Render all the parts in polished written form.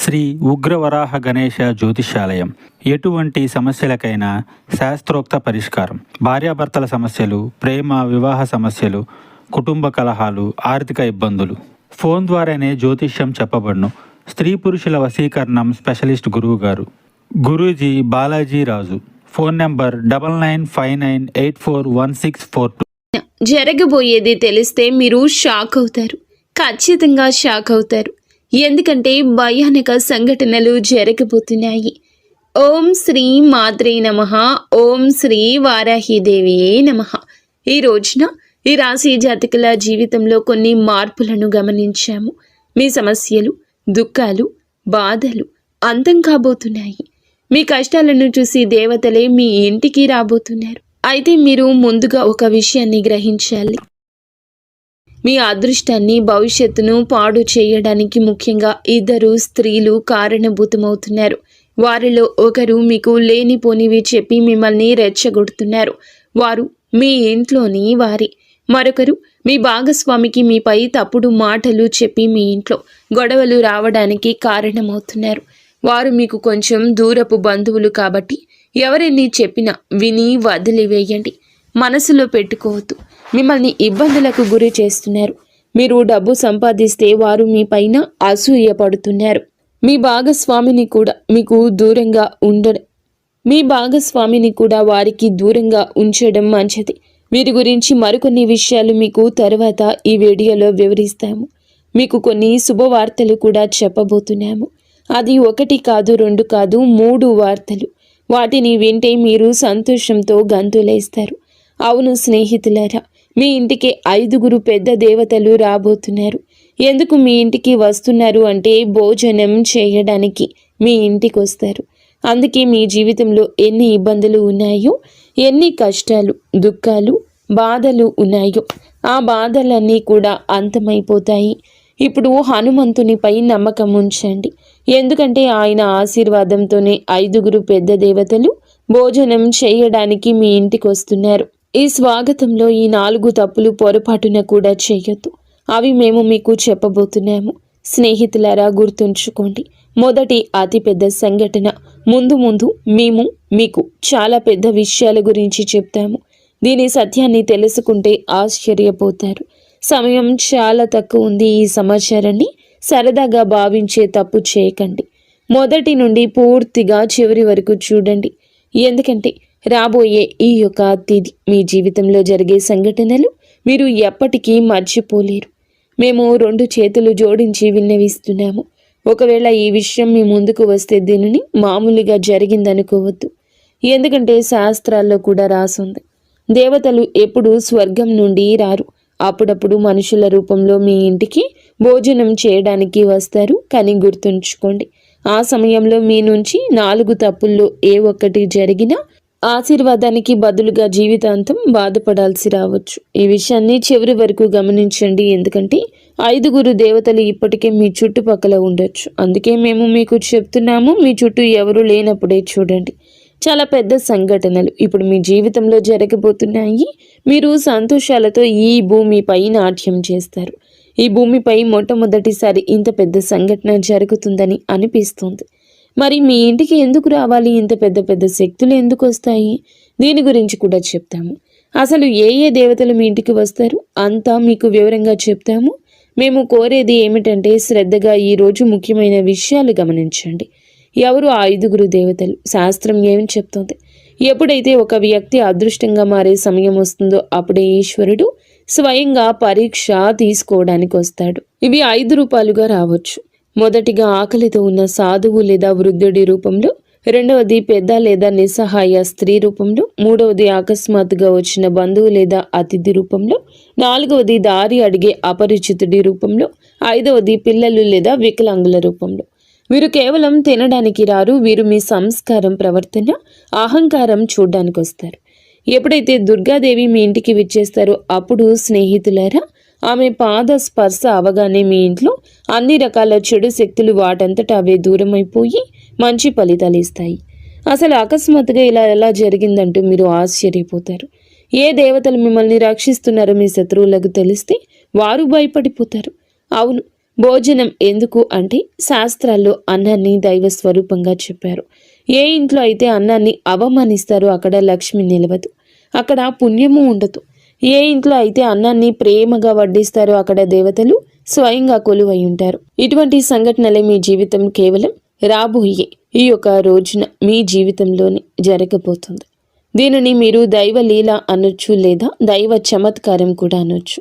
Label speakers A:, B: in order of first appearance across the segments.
A: శ్రీ ఉగ్రవరాహ గణేశ జ్యోతిష్యాలయం. ఎటువంటి సమస్యలకైనా శాస్త్రోక్త పరిష్కారం. భార్యాభర్తల సమస్యలు, ప్రేమ వివాహ సమస్యలు, కుటుంబ కలహాలు, ఆర్థిక ఇబ్బందులు ఫోన్ ద్వారానే జ్యోతిష్యం చెప్పబడును. స్త్రీ పురుషుల వశీకరణం స్పెషలిస్ట్ గురువు గారు గురూజీ బాలాజీ రాజు. Phone number 9959841642.
B: జరగబోయేది తెలిస్తే మీరు షాక్ అవుతారు. ఖచ్చితంగా షాక్ అవుతారు. ఎందుకంటే భయానక సంఘటనలు జరగబోతున్నాయి. ఓం శ్రీ మాత్రే నమః. ఓం శ్రీ వారాహిదేవియే నమః. ఈ రోజున ఈ రాశి జాతకుల జీవితంలో కొన్ని మార్పులను గమనించాము. మీ సమస్యలు, దుఃఖాలు, బాధలు అంతం కాబోతున్నాయి. మీ కష్టాలను చూసి దేవతలే మీ ఇంటికి రాబోతున్నారు. అయితే మీరు ముందుగా ఒక విషయాన్ని గ్రహించాలి. మీ అదృష్టాన్ని, భవిష్యత్తును పాడు చేయడానికి ముఖ్యంగా ఇద్దరు స్త్రీలు కారణభూతమవుతున్నారు. వారిలో ఒకరు మీకు లేనిపోనివి చెప్పి మిమ్మల్ని రెచ్చగొడుతున్నారు. వారు మీ ఇంట్లోని వారి. మరొకరు మీ భాగస్వామికి మీపై తప్పుడు మాటలు చెప్పి మీ ఇంట్లో గొడవలు రావడానికి కారణమవుతున్నారు. వారు మీకు కొంచెం దూరపు బంధువులు కాబట్టి ఎవరెన్ని చెప్పినా విని వదిలివేయండి. మనసులో పెట్టుకోవద్దు. మిమ్మల్ని ఇబ్బందులకు గురి చేస్తున్నారు. మీరు డబ్బు సంపాదిస్తే వారు మీ పైన అసూయ పడుతున్నారు. మీ భాగస్వామిని కూడా వారికి దూరంగా ఉంచడం మంచిది. వీరి గురించి మరికొన్ని విషయాలు మీకు తర్వాత ఈ వీడియోలో వివరిస్తాము. మీకు కొన్ని శుభవార్తలు కూడా చెప్పబోతున్నాము. అది 1 కాదు, 2 కాదు, 3 వార్తలు. వాటిని వింటే మీరు సంతోషంతో గంతులేస్తారు. అవును స్నేహితులారా, మీ ఇంటికి 5 పెద్ద దేవతలు రాబోతున్నారు. ఎందుకు మీ ఇంటికి వస్తున్నారు అంటే భోజనం చేయడానికి మీ ఇంటికి వస్తారు. అందుకే మీ జీవితంలో ఎన్ని ఇబ్బందులు ఉన్నాయో, ఎన్ని కష్టాలు, దుఃఖాలు, బాధలు ఉన్నాయో ఆ బాధలన్నీ కూడా అంతమైపోతాయి. ఇప్పుడు హనుమంతునిపై నమ్మకం ఉంచండి. ఎందుకంటే ఆయన ఆశీర్వాదంతోనే 5 పెద్ద దేవతలు భోజనం చేయడానికి మీ ఇంటికి వస్తున్నారు. ఈ స్వాగతంలో ఈ 4 తప్పులు పొరపాటున కూడా చేయొద్దు. అవి మేము మీకు చెప్పబోతున్నాము. స్నేహితులారా, గుర్తుంచుకోండి. మొదటి అతిపెద్ద సంఘటన ముందు మేము మీకు చాలా పెద్ద విషయాల గురించి చెప్తాము. దీని సత్యాన్ని తెలుసుకుంటే ఆశ్చర్యపోతారు. సమయం చాలా తక్కువ ఉంది. ఈ సమాచారాన్ని సరదాగా భావించే తప్పు చేయకండి. మొదటి నుండి పూర్తిగా చివరి వరకు చూడండి. ఎందుకంటే రాబోయే ఈ యొక్క తిథి మీ జీవితంలో జరిగే సంఘటనలు మీరు ఎప్పటికీ మర్చిపోలేరు. మేము 2 చేతులు జోడించి విన్నవిస్తున్నాము. ఒకవేళ ఈ విషయం మీ ముందుకు వస్తే దీనిని మామూలుగా జరిగిందనుకోవద్దు. ఎందుకంటే శాస్త్రాల్లో కూడా రాసుంది, దేవతలు ఎప్పుడు స్వర్గం నుండి రారు. అప్పుడప్పుడు మనుషుల రూపంలో మీ ఇంటికి భోజనం చేయడానికి వస్తారు. కానీ గుర్తుంచుకోండి, ఆ సమయంలో మీ నుంచి 4 తప్పుల్లో ఏ ఒక్కటి జరిగినా ఆశీర్వాదానికి బదులుగా జీవితాంతం బాధపడాల్సి రావచ్చు. ఈ విషయాన్ని చివరి వరకు గమనించండి. ఎందుకంటే 5 దేవతలు ఇప్పటికే మీ చుట్టుపక్కల ఉండొచ్చు. అందుకే మేము మీకు చెప్తున్నాము, మీ చుట్టూ ఎవరు లేనప్పుడే చూడండి. చాలా పెద్ద సంఘటనలు ఇప్పుడు మీ జీవితంలో జరగబోతున్నాయి. మీరు సంతోషాలతో ఈ భూమిపై నాట్యం చేస్తారు. ఈ భూమిపై మొట్టమొదటిసారి ఇంత పెద్ద సంఘటన జరుగుతుందని అనిపిస్తుంది. మరి మీ ఇంటికి ఎందుకు రావాలి? ఇంత పెద్ద శక్తులు ఎందుకు వస్తాయి? దీని గురించి కూడా చెప్తాము. అసలు ఏ దేవతలు మీ ఇంటికి వస్తారు అంతా మీకు వివరంగా చెప్తాము. మేము కోరేది ఏమిటంటే శ్రద్ధగా ఈరోజు ముఖ్యమైన విషయాలు గమనించండి. ఎవరు ఆ 5 దేవతలు? శాస్త్రం ఏమి చెప్తోంది? ఎప్పుడైతే ఒక వ్యక్తి అదృష్టంగా మారే సమయం వస్తుందో అప్పుడే ఈశ్వరుడు స్వయంగా పరీక్ష తీసుకోవడానికి వస్తాడు. ఇవి 5 రూపాలుగా రావచ్చు. మొదటిగా ఆకలితో ఉన్న సాధువు లేదా వృద్ధుడి రూపంలో, రెండవది పెద్ద లేదా నిస్సహాయ స్త్రీ రూపంలో, మూడవది అకస్మాత్తుగా వచ్చిన బంధువు లేదా అతిథి రూపంలో, 4వది దారి అడిగే అపరిచితుడి రూపంలో, 5వది పిల్లలు లేదా వికలాంగుల రూపంలో. వీరు కేవలం తినడానికి రారు. వీరు మీ సంస్కారం, ప్రవర్తన, అహంకారం చూడ్డానికి వస్తారు. ఎప్పుడైతే దుర్గాదేవి మీ ఇంటికి విచ్చేస్తారో అప్పుడు స్నేహితులారా, ఆమె పాద స్పర్శ అవగానే మీ ఇంట్లో అన్ని రకాల చెడు శక్తులు వాటంతట అవే దూరమైపోయి మంచి ఫలితాలు ఇస్తాయి. అసలు అకస్మాత్తుగా ఇలా ఎలా జరిగిందంటూ మీరు ఆశ్చర్యపోతారు. ఏ దేవతలు మిమ్మల్ని రక్షిస్తున్నారో మీ శత్రువులకు తెలిస్తే వారు భయపడిపోతారు. అవును, భోజనం ఎందుకు అంటే శాస్త్రాల్లో అన్నాన్ని దైవ స్వరూపంగా చెప్పారు. ఏ ఇంట్లో అయితే అన్నాన్ని అవమానిస్తారో అక్కడ లక్ష్మి నిలవదు, అక్కడ పుణ్యము ఉండదు. ఏ ఇంట్లో అయితే అన్నాన్ని ప్రేమగా వడ్డిస్తారో అక్కడ దేవతలు స్వయంగా కొలువై ఉంటారు. ఇటువంటి సంఘటనలే మీ జీవితం కేవలం రాబోయే ఈ యొక్క రోజున మీ జీవితంలోనే జరగబోతుంది. దీనిని మీరు దైవ లీల అనొచ్చు, లేదా దైవ చమత్కారం కూడా అనొచ్చు.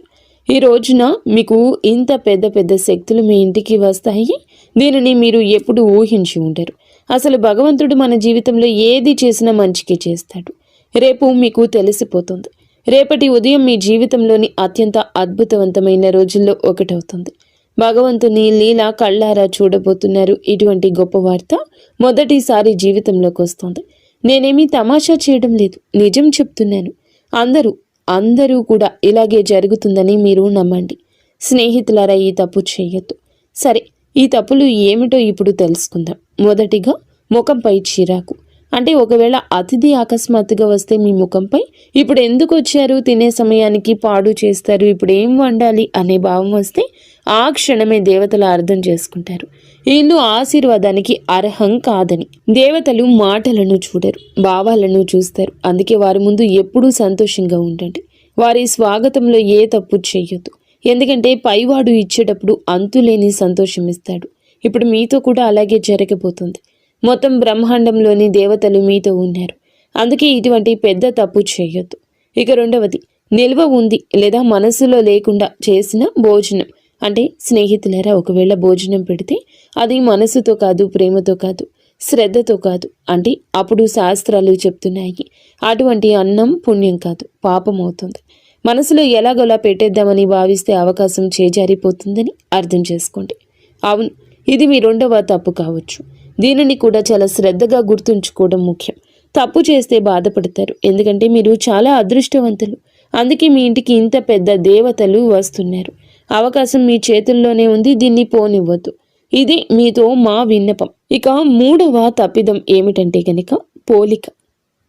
B: ఈ రోజున మీకు ఇంత పెద్ద పెద్ద శక్తులు మీ ఇంటికి వస్తాయి. దీనిని మీరు ఎప్పుడు ఊహించి ఉండరు. అసలు భగవంతుడు మన జీవితంలో ఏది చేసినా మంచికి చేస్తాడు. రేపు మీకు తెలిసిపోతుంది. రేపటి ఉదయం మీ జీవితంలోని అత్యంత అద్భుతవంతమైన రోజుల్లో ఒకటవుతుంది. భగవంతుని లీల కళ్ళారా చూడబోతున్నారు. ఇటువంటి గొప్ప వార్త మొదటిసారి జీవితంలోకి వస్తుంది. నేనేమీ తమాషా చేయడం లేదు, నిజం చెప్తున్నాను. అందరూ కూడా ఇలాగే జరుగుతుందని మీరు నమ్మండి. స్నేహితులారా, ఈ తప్పు చేయొద్దు. సరే, ఈ తప్పులు ఏమిటో ఇప్పుడు తెలుసుకుందాం. మొదటిగా, ముఖంపై చిరాకు. అంటే ఒకవేళ అతిథి అకస్మాత్తుగా వస్తే మీ ముఖంపై ఇప్పుడు ఎందుకు వచ్చారు, తినే సమయానికి పాడు చేస్తారు, ఇప్పుడు ఏం వండాలి అనే భావం వస్తే ఆ క్షణమే దేవతలు అర్థం చేసుకుంటారు ఈ ఇల్లు ఆశీర్వాదానికి అర్హం కాదని. దేవతలు మాటలను చూడరు, భావాలను చూస్తారు. అందుకే వారి ముందు ఎప్పుడూ సంతోషంగా ఉండండి. వారి స్వాగతంలో ఏ తప్పు చేయొద్దు. ఎందుకంటే పైవాడు ఇచ్చేటప్పుడు అంతులేని సంతోషం ఇస్తాడు. ఇప్పుడు మీతో కూడా అలాగే జరగబోతుంది. మొత్తం బ్రహ్మాండంలోని దేవతలు మీతో ఉన్నారు. అందుకే ఇటువంటి పెద్ద తప్పు చేయొద్దు. ఇక రెండవది, నిల్వ ఉంది లేదా మనసులో లేకుండా చేసిన భోజనం. అంటే స్నేహితులారా, ఒకవేళ భోజనం పెడితే అది మనసుతో కాదు, ప్రేమతో కాదు, శ్రద్ధతో కాదు అంటే అప్పుడు శాస్త్రాలు చెప్తున్నాయి అటువంటి అన్నం పుణ్యం కాదు, పాపం అవుతుంది. మనసులో ఎలాగోలా పెట్టేద్దామని భావిస్తే అవకాశం చేజారిపోతుందని అర్థం చేసుకోండి. అవును, ఇది మీ రెండవ తప్పు కావచ్చు. దీనిని కూడా చాలా శ్రద్ధగా గుర్తుంచుకోవడం ముఖ్యం. తప్పు చేస్తే బాధపడతారు, ఎందుకంటే మీరు చాలా అదృష్టవంతులు. అందుకే మీ ఇంటికి ఇంత పెద్ద దేవతలు వస్తున్నారు. అవకాశం మీ చేతుల్లోనే ఉంది, దీన్ని పోనివ్వద్దు. ఇది మీతో మా విన్నపం. ఇక మూడవ తప్పిదం ఏమిటంటే కనుక పోలిక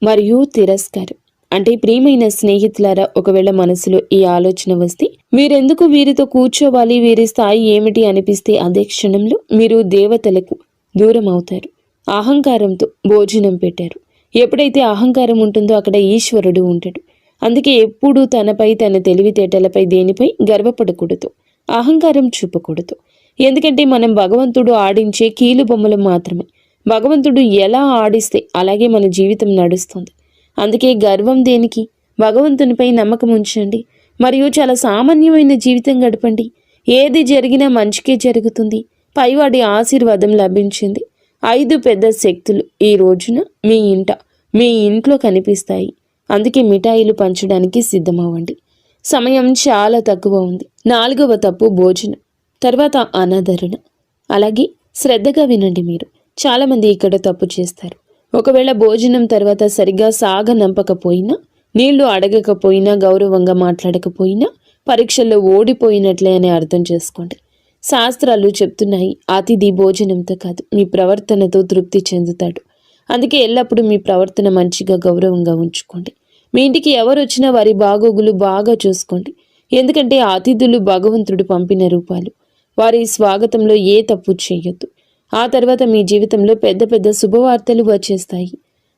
B: మరియు తిరస్కారం. అంటే ప్రియమైన స్నేహితులారా, ఒకవేళ మనసులో ఈ ఆలోచన వస్తే మీరెందుకు వీరితో కూర్చోవాలి, వీరి స్థాయి ఏమిటి అనిపిస్తే అదే క్షణంలో మీరు దేవతలకు దూరం అవుతారు. అహంకారంతో భోజనం పెట్టారు. ఎప్పుడైతే అహంకారం ఉంటుందో అక్కడ ఈశ్వరుడు ఉంటాడు. అందుకే ఎప్పుడూ తనపై, తన తెలివితేటలపై, దేనిపై గర్వపడకూడదు, అహంకారం చూపకూడదు. ఎందుకంటే మనం భగవంతుడు ఆడించే కీలు బొమ్మలు మాత్రమే. భగవంతుడు ఎలా ఆడిస్తే అలాగే మన జీవితం నడుస్తుంది. అందుకే గర్వం దేనికి? భగవంతునిపై నమ్మకం ఉంచండి. మరియు చాలా సామాన్యమైన జీవితం గడపండి. ఏది జరిగినా మంచికే జరుగుతుంది. పైవాడి ఆశీర్వాదం లభించింది. 5 పెద్ద శక్తులు ఈ రోజున మీ ఇంట్లో కనిపిస్తాయి. అందుకే మిఠాయిలు పంచడానికి సిద్ధమవ్వండి. సమయం చాలా తక్కువ ఉంది. 4వ తప్పు భోజనం, తర్వాత అనాదరణ. అలాగే శ్రద్ధగా వినండి. మీరు చాలామంది ఇక్కడ తప్పు చేస్తారు. ఒకవేళ భోజనం తర్వాత సరిగ్గా సాగనంపకపోయినా, నీళ్లు అడగకపోయినా, గౌరవంగా మాట్లాడకపోయినా పరీక్షల్లో ఓడిపోయినట్లే అని అర్థం చేసుకోండి. శాస్త్రాలు చెప్తున్నాయి అతిథి భోజనంతో కాదు మీ ప్రవర్తనతో తృప్తి చెందుతాడు. అందుకే ఎల్లప్పుడూ మీ ప్రవర్తన మంచిగా, గౌరవంగా ఉంచుకోండి. మీ ఇంటికి ఎవరు వచ్చినా వారి బాగోగులు బాగా చూసుకోండి. ఎందుకంటే అతిథులు భగవంతుడు పంపిన రూపాలు. వారి స్వాగతంలో ఏ తప్పు చేయొద్దు. ఆ తర్వాత మీ జీవితంలో పెద్ద పెద్ద శుభవార్తలు వచ్చేస్తాయి.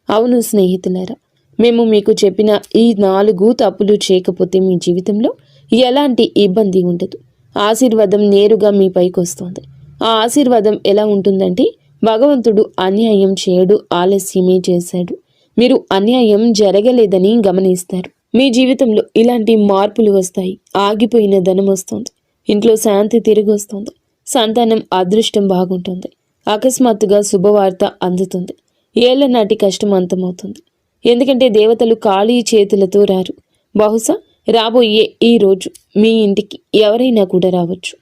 B: అవును స్నేహితులారా, మేము మీకు చెప్పిన ఈ 4 తప్పులు చేయకపోతే మీ జీవితంలో ఎలాంటి ఇబ్బంది ఉండదు. ఆశీర్వాదం నేరుగా మీ పైకి వస్తుంది. ఆ ఆశీర్వాదం ఎలా ఉంటుందంటే, భగవంతుడు అన్యాయం చేయడు, ఆలస్యమే చేశాడు. మీరు అన్యాయం జరగలేదని గమనిస్తారు. మీ జీవితంలో ఇలాంటి మార్పులు వస్తాయి. ఆగిపోయిన ధనం వస్తుంది. ఇంట్లో శాంతి తిరిగి వస్తుంది. సంతానం అదృష్టం బాగుంటుంది. అకస్మాత్తుగా శుభవార్త అందుతుంది. ఏళ్ల నాటి కష్టం అంతమవుతుంది. ఎందుకంటే దేవతలు ఖాళీ చేతులతో రారు. బహుశా రాబోయే ఈ రోజు మీ ఇంటికి ఎవరైనా కూడా రావచ్చు.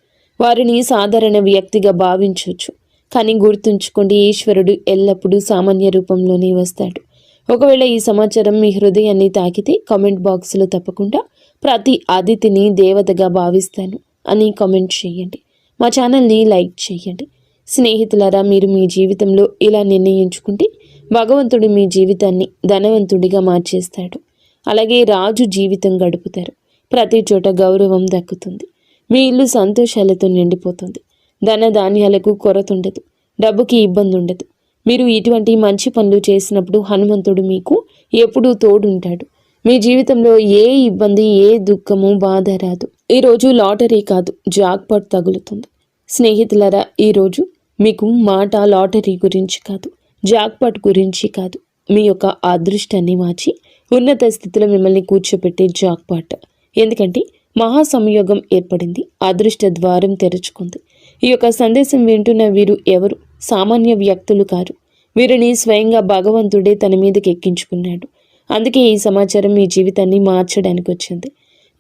B: వారిని సాధారణ వ్యక్తిగా భావించవచ్చు. కానీ గుర్తుంచుకోండి, ఈశ్వరుడు ఎల్లప్పుడూ సామాన్య రూపంలోనే వస్తాడు. ఒకవేళ ఈ సమాచారం మీ హృదయాన్ని తాకితే కామెంట్ బాక్స్లో తప్పకుండా ప్రతి అతిథిని దేవతగా భావిస్తాను అని కామెంట్ చేయండి. మా ఛానల్ని లైక్ చేయండి. స్నేహితులారా, మీరు మీ జీవితంలో ఇలా నిర్ణయించుకుంటే భగవంతుడు మీ జీవితాన్ని ధనవంతుడిగా మార్చేస్తాడు. అలాగే రాజు జీవితం గడుపుతారు. ప్రతి చోట గౌరవం దక్కుతుంది. మీ ఇల్లు సంతోషాలతో నిండిపోతుంది. ధన ధాన్యాలకు కొరత ఉండదు, డబ్బుకి ఇబ్బంది ఉండదు. మీరు ఇటువంటి మంచి పనులు చేసినప్పుడు హనుమంతుడు మీకు ఎప్పుడూ తోడుంటాడు. మీ జీవితంలో ఏ ఇబ్బంది, ఏ దుఃఖము, బాధ రాదు. ఈరోజు లాటరీ కాదు, జాక్పాట్ తగులుతుంది. స్నేహితులరా, ఈరోజు మీకు మాట లాటరీ గురించి కాదు, జాక్పాట్ గురించి కాదు, మీ యొక్క అదృష్టాన్ని మార్చి ఉన్నత స్థితిలో మిమ్మల్ని కూర్చోపెట్టే జాక్పాట్. ఎందుకంటే మహా సంయోగం ఏర్పడింది, అదృష్ట ద్వారం తెరుచుకుంది. ఈ యొక్క సందేశం వింటున్న వీరు ఎవరు సామాన్య వ్యక్తులు కారు. వీరిని స్వయంగా భగవంతుడే తన మీదకి ఎక్కించుకున్నాడు. అందుకే ఈ సమాచారం మీ జీవితాన్ని మార్చడానికి వచ్చింది.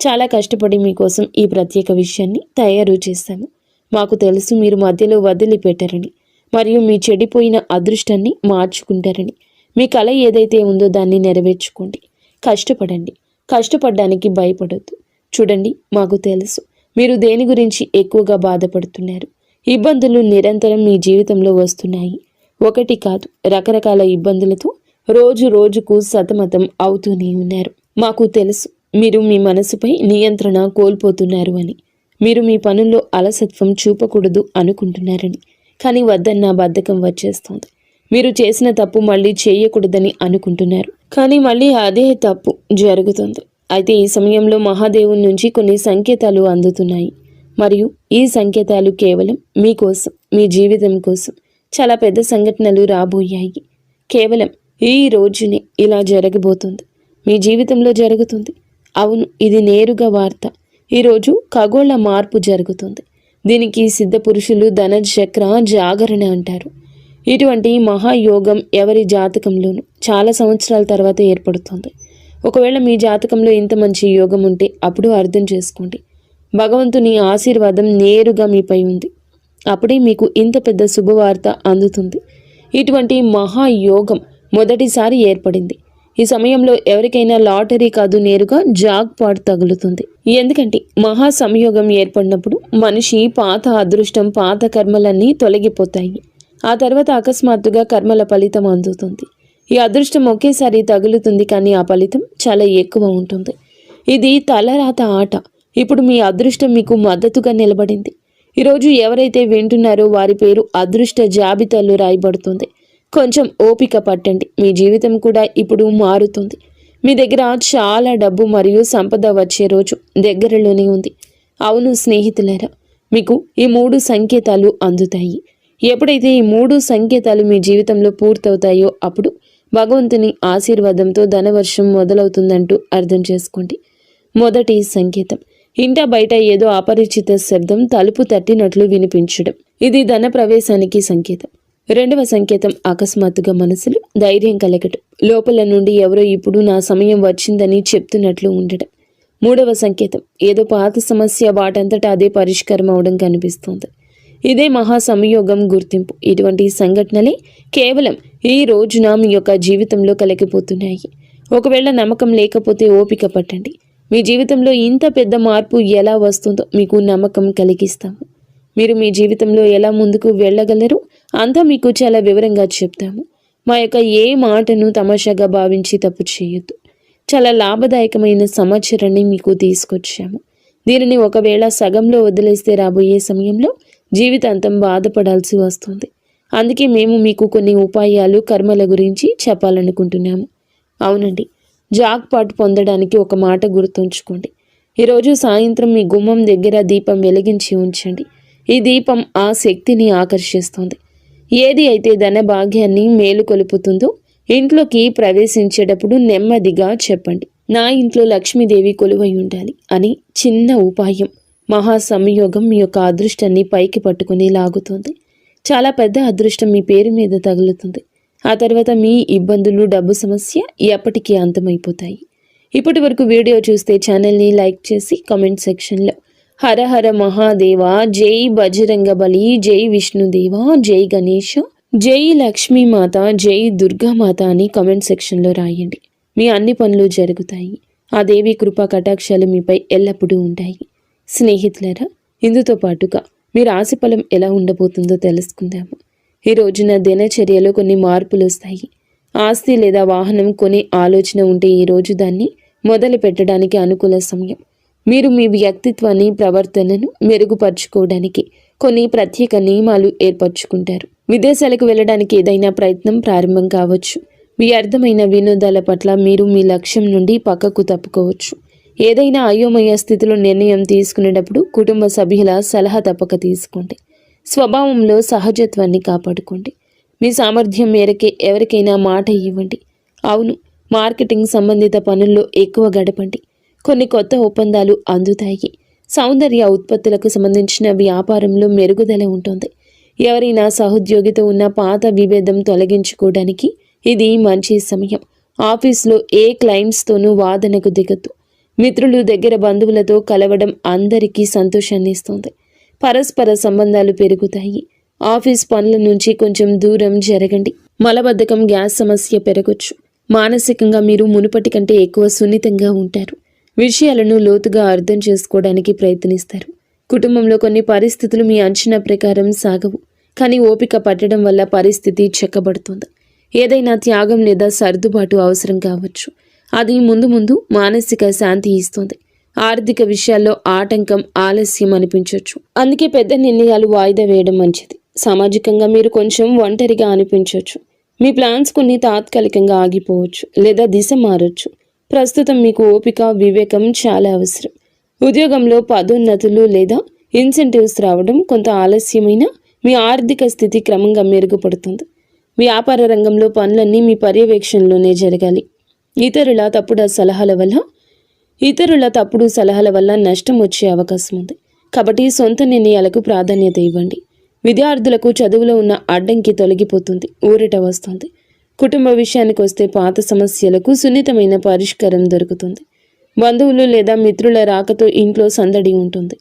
B: చాలా కష్టపడి మీకోసం ఈ ప్రత్యేక విషయాన్ని తయారు చేశాము. మాకు తెలుసు మీరు మధ్యలో వదిలిపెట్టారని, మరియు మీ చెడిపోయిన అదృష్టాన్ని మార్చుకుంటారని. మీ కళ ఏదైతే ఉందో దాన్ని నెరవేర్చుకోండి. కష్టపడండి, కష్టపడడానికి భయపడొద్దు. చూడండి, మాకు తెలుసు మీరు దేని గురించి ఎక్కువగా బాధపడుతున్నారు. ఇబ్బందులు నిరంతరం మీ జీవితంలో వస్తున్నాయి. ఒకటి కాదు, రకరకాల ఇబ్బందులతో రోజు రోజుకు సతమతం అవుతూనే ఉన్నారు. మాకు తెలుసు మీరు మీ మనసుపై నియంత్రణ కోల్పోతున్నారు అని. మీరు మీ పనుల్లో అలసత్వం చూపకూడదు అనుకుంటున్నారని. కానీ వద్దన్న బద్ధకం వచ్చేస్తుంది. మీరు చేసిన తప్పు మళ్ళీ చేయకూడదని అనుకుంటున్నారు, కానీ మళ్ళీ అదే తప్పు జరుగుతుంది. అయితే ఈ సమయంలో మహాదేవుని నుంచి కొన్ని సంకేతాలు అందుతున్నాయి, మరియు ఈ సంకేతాలు కేవలం మీకోసం, మీ జీవితం కోసం. చాలా పెద్ద సంఘటనలు రాబోయాయి. కేవలం ఈ రోజునే ఇలా జరగబోతుంది, మీ జీవితంలో జరుగుతుంది. అవును, ఇది నేరుగా వార్త. ఈరోజు ఖగోళ మార్పు జరుగుతుంది. దీనికి సిద్ధ పురుషులు ధనచక్ర జాగరణ అంటారు. ఇటువంటి మహాయోగం ఎవరి జాతకంలోనూ చాలా సంవత్సరాల తర్వాత ఏర్పడుతుంది. ఒకవేళ మీ జాతకంలో ఇంత మంచి యోగం ఉంటే అప్పుడు అర్థం చేసుకోండి, భగవంతుని ఆశీర్వాదం నేరుగా మీపై ఉంది. అప్పుడే మీకు ఇంత పెద్ద శుభవార్త అందుతుంది. ఇటువంటి మహాయోగం మొదటిసారి ఏర్పడింది. ఈ సమయంలో ఎవరికైనా లాటరీ కాదు, నేరుగా జాక్పాట్ తగులుతుంది. ఎందుకంటే మహా సంయోగం ఏర్పడినప్పుడు మనిషి పాత అదృష్టం, పాత కర్మలన్నీ తొలగిపోతాయి. ఆ తర్వాత అకస్మాత్తుగా కర్మల ఫలితం అందుతుంది. ఈ అదృష్టం ఒకేసారి తగులుతుంది, కానీ ఆ ఫలితం చాలా ఎక్కువ ఉంటుంది. ఇది తలరాత ఆట. ఇప్పుడు మీ అదృష్టం మీకు మద్దతుగా నిలబడింది. ఈరోజు ఎవరైతే వింటున్నారో వారి పేరు అదృష్ట జాబితాలో రాయబడుతుంది. కొంచెం ఓపిక పట్టండి, మీ జీవితం కూడా ఇప్పుడు మారుతుంది. మీ దగ్గర చాలా డబ్బు మరియు సంపద వచ్చే రోజు దగ్గరలోనే ఉంది. అవును స్నేహితులారా, మీకు ఈ 3 సంకేతాలు అందుతాయి. ఎప్పుడైతే ఈ 3 సంకేతాలు మీ జీవితంలో పూర్తవుతాయో అప్పుడు భగవంతుని ఆశీర్వాదంతో ధనవర్షం మొదలవుతుందంటూ అర్థం చేసుకోండి. మొదటి సంకేతం, ఇంట బయట ఏదో అపరిచిత శబ్దం తలుపు తట్టినట్లు వినిపించడం. ఇది ధన ప్రవేశానికి సంకేతం. రెండవ సంకేతం, అకస్మాత్తుగా మనసులో ధైర్యం కలగటం. లోపల నుండి ఎవరో ఇప్పుడు నా సమయం వచ్చిందని చెప్తున్నట్లు ఉండడం. మూడవ సంకేతం, ఏదో పాత సమస్య వాటంతటా అదే పరిష్కారం అవడం కనిపిస్తుంది. ఇదే మహా సంయోగం గుర్తింపు. ఇటువంటి సంఘటనలే కేవలం ఈ రోజున మీ యొక్క జీవితంలో కలిగిపోతున్నాయి. ఒకవేళ నమ్మకం లేకపోతే ఓపిక పట్టండి. మీ జీవితంలో ఇంత పెద్ద మార్పు ఎలా వస్తుందో మీకు నమ్మకం కలిగిస్తాము. మీరు మీ జీవితంలో ఎలా ముందుకు వెళ్ళగలరు అంతా మీకు చాలా వివరంగా చెప్తాము. మా యొక్క ఏ మాటను తమాషాగా భావించి తప్పు చేయొద్దు. చాలా లాభదాయకమైన సమాచారాన్ని మీకు తీసుకొచ్చాము. దీనిని ఒకవేళ సగంలో వదిలేస్తే రాబోయే సమయంలో జీవితాంతం బాధపడాల్సి వస్తుంది. అందుకే మేము మీకు కొన్ని ఉపాయాలు, కర్మల గురించి చెప్పాలనుకుంటున్నాము. అవునండి, జాక్పాట్ పొందడానికి ఒక మాట గుర్తుంచుకోండి. ఈరోజు సాయంత్రం మీ గుమ్మం దగ్గర దీపం వెలిగించి ఉంచండి. ఈ దీపం ఆ శక్తిని ఆకర్షిస్తుంది. ఏది అయితే ధన భాగ్యాన్ని మేలుకొలుపుతుందో ఇంట్లోకి ప్రవేశించేటప్పుడు నెమ్మదిగా చెప్పండి, నా ఇంట్లో లక్ష్మీదేవి కొలువై ఉండాలి అని. చిన్న ఉపాయం మహా సంయోగం మీ యొక్క అదృష్టాన్ని పైకి పట్టుకుని లాగుతుంది. చాలా పెద్ద అదృష్టం మీ పేరు మీద తగులుతుంది. ఆ తర్వాత మీ ఇబ్బందులు, డబ్బు సమస్య ఎప్పటికీ అంతమైపోతాయి. ఇప్పటి వరకు వీడియో చూస్తే ఛానల్ని లైక్ చేసి కామెంట్ సెక్షన్లో హర హర మహాదేవ, జై బజరంగబలి, జై విష్ణుదేవ, జై గణేష, జై లక్ష్మీమాత, జై దుర్గామాత అని కామెంట్ సెక్షన్లో రాయండి. మీ అన్ని పనులు జరుగుతాయి. ఆ దేవి కృపా కటాక్షాలు మీపై ఎల్లప్పుడూ ఉంటాయి. స్నేహితులారా, ఇందుతో పాటుగా మీ రాశి ఫలం ఎలా ఉండబోతుందో తెలుసుకుందాము. ఈ రోజున దినచర్యలో కొన్ని మార్పులు వస్తాయి. ఆస్తి లేదా వాహనం కొనే ఆలోచన ఉంటే ఈ రోజు దాన్ని మొదలు పెట్టడానికి అనుకూల సమయం. మీరు మీ వ్యక్తిత్వాన్ని, ప్రవర్తనను మెరుగుపరుచుకోవడానికి కొన్ని ప్రత్యేక నియమాలు ఏర్పరచుకుంటారు. విదేశాలకు వెళ్ళడానికి ఏదైనా ప్రయత్నం ప్రారంభం కావచ్చు. వ్యర్థమైన వినోదాల పట్ల మీరు మీ లక్ష్యం నుండి పక్కకు తప్పుకోవచ్చు. ఏదైనా అయోమయ స్థితిలో నిర్ణయం తీసుకునేటప్పుడు కుటుంబ సభ్యుల సలహా తప్పక తీసుకోండి. స్వభావంలో సహజత్వాన్ని కాపాడుకోండి. మీ సామర్థ్యం మేరకే ఎవరికైనా మాట ఇవ్వండి. అవును, మార్కెటింగ్ సంబంధిత పనుల్లో ఎక్కువ గడపండి. కొన్ని కొత్త ఒప్పందాలు అందుతాయి. సౌందర్య ఉత్పత్తులకు సంబంధించిన వ్యాపారంలో మెరుగుదల ఉంటుంది. ఎవరైనా సహోద్యోగితో ఉన్న పాత విభేదం తొలగించుకోవడానికి ఇది మంచి సమయం. ఆఫీస్లో ఏ క్లయింట్స్తోనూ వాదనకు దిగద్దు. మిత్రులు, దగ్గర బంధువులతో కలవడం అందరికీ సంతోషాన్ని ఇస్తుంది. పరస్పర సంబంధాలు పెరుగుతాయి. ఆఫీస్ పనుల నుంచి కొంచెం దూరం జరగండి. మలబద్ధకం, గ్యాస్ సమస్య పెరగొచ్చు. మానసికంగా మీరు మునుపటి కంటే ఎక్కువ సున్నితంగా ఉంటారు. విషయాలను లోతుగా అర్థం చేసుకోవడానికి ప్రయత్నిస్తారు. కుటుంబంలో కొన్ని పరిస్థితులు మీ అంచనా ప్రకారం సాగవు, కానీ ఓపిక పట్టడం వల్ల పరిస్థితి చెక్కబడుతుంది. ఏదైనా త్యాగం లేదా సర్దుబాటు అవసరం కావచ్చు. అది ముందు ముందు మానసిక శాంతి ఇస్తుంది. ఆర్థిక విషయాల్లో ఆటంకం, ఆలస్యం అనిపించవచ్చు. అందుకే పెద్ద నిర్ణయాలు వాయిదా వేయడం మంచిది. సామాజికంగా మీరు కొంచెం ఒంటరిగా అనిపించవచ్చు. మీ ప్లాన్స్ కొన్ని తాత్కాలికంగా ఆగిపోవచ్చు లేదా దిశ మారొచ్చు. ప్రస్తుతం మీకు ఓపిక, వివేకం చాలా అవసరం. ఉద్యోగంలో పదోన్నతులు లేదా ఇన్సెంటివ్స్ రావడం కొంత ఆలస్యమైన మీ ఆర్థిక స్థితి క్రమంగా మెరుగుపడుతుంది. వ్యాపార రంగంలో పనులన్నీ మీ పర్యవేక్షణలోనే జరగాలి. ఇతరుల తప్పుడు సలహాల వల్ల నష్టం వచ్చే అవకాశం ఉంది. కాబట్టి సొంత నిర్ణయాలకు ప్రాధాన్యత ఇవ్వండి. విద్యార్థులకు చదువులో ఉన్న అడ్డంకి తొలగిపోతుంది, ఊరట వస్తుంది. కుటుంబ విషయానికి వస్తే పాత సమస్యలకు సున్నితమైన పరిష్కారం దొరుకుతుంది. బంధువులు లేదా మిత్రుల రాకతో ఇంట్లో సందడి ఉంటుంది.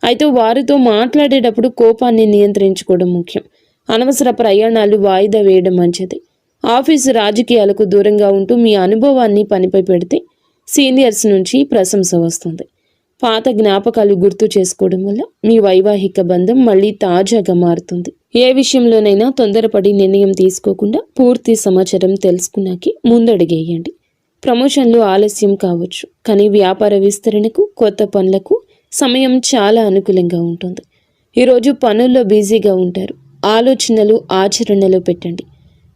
B: అయితే వారితో మాట్లాడేటప్పుడు కోపాన్ని నియంత్రించుకోవడం ముఖ్యం. అనవసర ప్రయాణాలు వాయిదా వేయడం మంచిది. ఆఫీసు రాజకీయాలకు దూరంగా ఉంటూ మీ అనుభవాన్ని పనిపై పెడితే సీనియర్స్ నుంచి ప్రశంస వస్తుంది. పాత జ్ఞాపకాలు గుర్తు చేసుకోవడం వల్ల మీ వైవాహిక బంధం మళ్ళీ తాజాగా మారుతుంది. ఏ విషయంలోనైనా తొందరపడి నిర్ణయం తీసుకోకుండా పూర్తి సమాచారం తెలుసుకున్నాకే ముందడుగేయండి. ప్రమోషన్లు ఆలస్యం కావచ్చు, కానీ వ్యాపార విస్తరణకు, కొత్త పనులకు సమయం చాలా అనుకూలంగా ఉంటుంది. ఈరోజు పనుల్లో బిజీగా ఉంటారు. ఆలోచనలు ఆచరణలో పెట్టండి.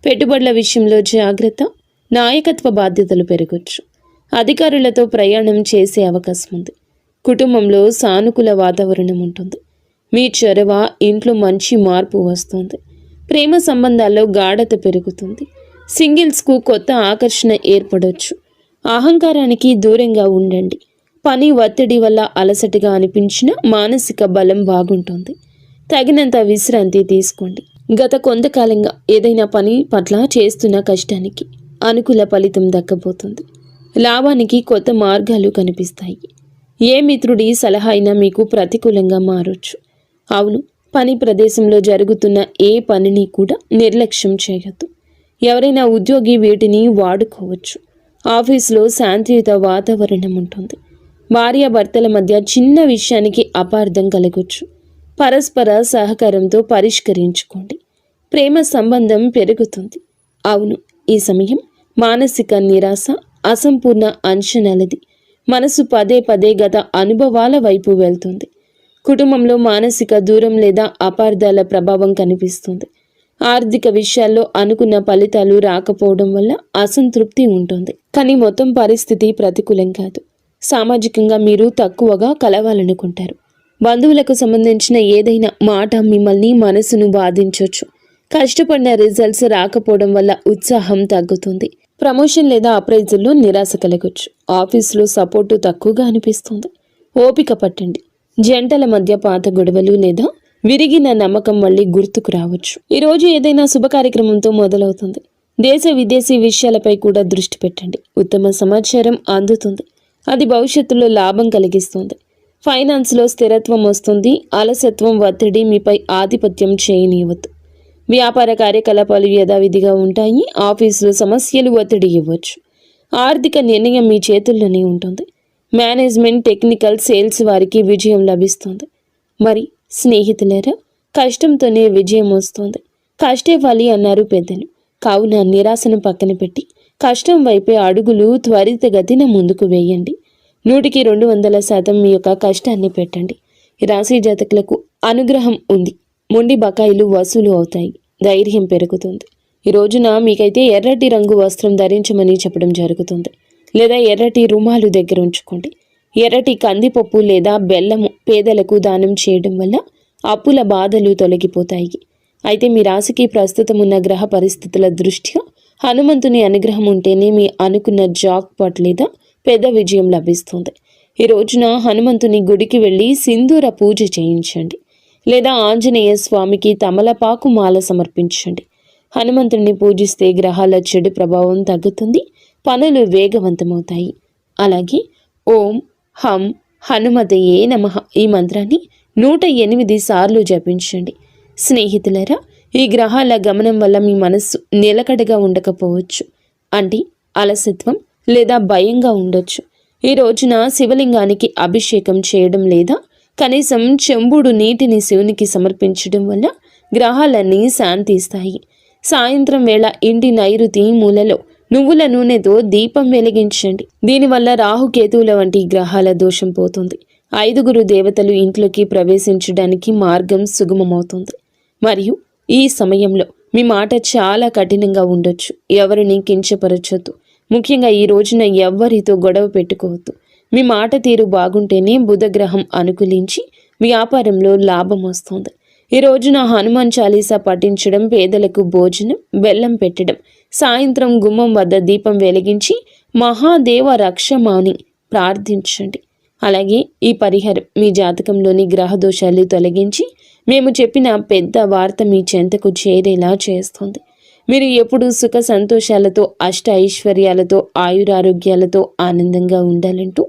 B: పెట్టుబడుల విషయంలో జాగ్రత్త. నాయకత్వ బాధ్యతలు పెరగొచ్చు. అధికారులతో ప్రయాణం చేసే అవకాశం ఉంది. కుటుంబంలో సానుకూల వాతావరణం ఉంటుంది. మీ చొరవ ఇంట్లో మంచి మార్పు వస్తుంది. ప్రేమ సంబంధాల్లో గాఢత పెరుగుతుంది. సింగిల్స్కు కొత్త ఆకర్షణ ఏర్పడవచ్చు. అహంకారానికి దూరంగా ఉండండి. పని ఒత్తిడి వల్ల అలసటగా అనిపించిన మానసిక బలం బాగుంటుంది. తగినంత విశ్రాంతి తీసుకోండి. గత కొంతకాలంగా ఏదైనా పని పట్ల చేస్తున్న కష్టానికి అనుకూల ఫలితం దక్కబోతుంది. లాభానికి కొత్త మార్గాలు కనిపిస్తాయి. ఏ మిత్రుడి సలహా అయినా మీకు ప్రతికూలంగా మారొచ్చు. అవును, పని ప్రదేశంలో జరుగుతున్న ఏ పనిని కూడా నిర్లక్ష్యం చేయొద్దు. ఎవరైనా ఉద్యోగి వీటిని వాడుకోవచ్చు. ఆఫీసులో శాంతియుత వాతావరణం ఉంటుంది. భార్యాభర్తల మధ్య చిన్న విషయానికి అపార్థం కలగొచ్చు. పరస్పర సహకారంతో పరిష్కరించుకోండి. ప్రేమ సంబంధం పెరుగుతుంది. అవును, ఈ సమయం మానసిక నిరాశ, అసంపూర్ణ అంచనాలది. మనసు పదే పదే గత అనుభవాల వైపు వెళ్తుంది. కుటుంబంలో మానసిక దూరం లేదా అపార్థాల ప్రభావం కనిపిస్తుంది. ఆర్థిక విషయాల్లో అనుకున్న ఫలితాలు రాకపోవడం వల్ల అసంతృప్తి ఉంటుంది. కానీ మొత్తం పరిస్థితి ప్రతికూలం కాదు. సామాజికంగా మీరు తక్కువగా కలవాలనుకుంటారు. బంధువులకు సంబంధించిన ఏదైనా మాట మిమ్మల్ని మనసును బాధించవచ్చు. కష్టపడిన రిజల్ట్స్ రాకపోవడం వల్ల ఉత్సాహం తగ్గుతుంది. ప్రమోషన్ లేదా అప్రైజుల్లో నిరాశ కలగొచ్చు. ఆఫీసులో సపోర్టు తక్కువగా అనిపిస్తుంది. ఓపిక పట్టండి. జంటల మధ్య పాత గొడవలు లేదా విరిగిన నమ్మకం మళ్ళీ గుర్తుకు రావచ్చు. ఈరోజు ఏదైనా శుభ కార్యక్రమంతో మొదలవుతుంది. దేశ విదేశీ విషయాలపై కూడా దృష్టి పెట్టండి. ఉత్తమ సమాచారం అందుతుంది. అది భవిష్యత్తులో లాభం కలిగిస్తుంది. ఫైనాన్స్లో స్థిరత్వం వస్తుంది. అలసత్వం, ఒత్తిడి మీపై ఆధిపత్యం చేయనివ్వద్దు. వ్యాపార కార్యకలాపాలు యథావిధిగా ఉంటాయి. ఆఫీసులో సమస్యలు ఒత్తిడి ఇవ్వచ్చు. ఆర్థిక నిర్ణయం మీ చేతుల్లోనే ఉంటుంది. మేనేజ్మెంట్, టెక్నికల్, సేల్స్ వారికి విజయం లభిస్తుంది. మరి స్నేహితులారా, కష్టంతోనే విజయం వస్తుంది. కష్టే ఫలి అన్నారు పెద్దలు. కావున నిరాశను పక్కన పెట్టి కష్టం వైపే అడుగులు త్వరితగతిన ముందుకు వేయండి. 100% మీ యొక్క కష్టాన్ని పెట్టండి. ఈ రాశి జాతకులకు అనుగ్రహం ఉంది. మొండి బకాయిలు వసూలు అవుతాయి. ధైర్యం పెరుగుతుంది. ఈ రోజున మీకైతే ఎర్రటి రంగు వస్త్రం ధరించమని చెప్పడం జరుగుతుంది. లేదా ఎర్రటి రుమాలు దగ్గర ఉంచుకోండి. ఎర్రటి కందిపప్పు లేదా బెల్లము పేదలకు దానం చేయడం వల్ల అప్పుల బాధలు తొలగిపోతాయి. అయితే మీ రాశికి ప్రస్తుతం ఉన్న గ్రహ పరిస్థితుల దృష్ట్యా హనుమంతుని అనుగ్రహం ఉంటేనే మీ అనుకున్న జాక్ పాట్ లేదా పెద్ద విజయం లభిస్తుంది. ఈ రోజున హనుమంతుని గుడికి వెళ్ళి సింధూర పూజ చేయించండి. లేదా ఆంజనేయ స్వామికి తమలపాకు మాల సమర్పించండి. హనుమంతుడిని పూజిస్తే గ్రహాల చెడు ప్రభావం తగ్గుతుంది. పనులు వేగవంతమవుతాయి. అలాగే ఓం హం హనుమతయే నమః ఈ మంత్రాన్ని 108 సార్లు జపించండి. స్నేహితులరా, ఈ గ్రహాల గమనం వల్ల మీ మనస్సు నిలకడగా ఉండకపోవచ్చు. అంటే అలసత్వం లేదా భయంగా ఉండొచ్చు. ఈ రోజున శివలింగానికి అభిషేకం చేయడం లేదా కనీసం చెంబుడు నీటిని శివునికి సమర్పించడం వల్ల గ్రహాలన్నీ శాంతిస్తాయి. సాయంత్రం వేళ ఇంటి నైరుతి మూలలో నువ్వుల నూనెతో దీపం వెలిగించండి. దీనివల్ల రాహుకేతువుల వంటి గ్రహాల దోషం పోతుంది. 5 దేవతలు ఇంట్లోకి ప్రవేశించడానికి మార్గం సుగమమవుతుంది. మరియు ఈ సమయంలో మీ మాట చాలా కఠినంగా ఉండొచ్చు. ఎవరిని కించపరచొద్దు. ముఖ్యంగా ఈ రోజున ఎవ్వరితో గొడవ పెట్టుకోవద్దు. మీ మాట తీరు బాగుంటేనే బుధగ్రహం అనుకూలించి వ్యాపారంలో లాభం వస్తుంది. ఈ రోజున హనుమాన్ చాలీసా పఠించడం, పేదలకు భోజనం, బెల్లం పెట్టడం, సాయంత్రం గుమ్మం వద్ద దీపం వెలిగించి మహాదేవ రక్షమాని ప్రార్థించండి. అలాగే ఈ పరిహారం మీ జాతకంలోని గ్రహ దోషాలు తొలగించి మేము చెప్పిన పెద్ద వార్త మీ చెంతకు చేరేలా చేస్తుంది. మీరు ఎప్పుడూ సుఖ సంతోషాలతో, అష్ట ఐశ్వర్యాలతో, ఆయురారోగ్యాలతో ఆనందంగా ఉండాలంటూ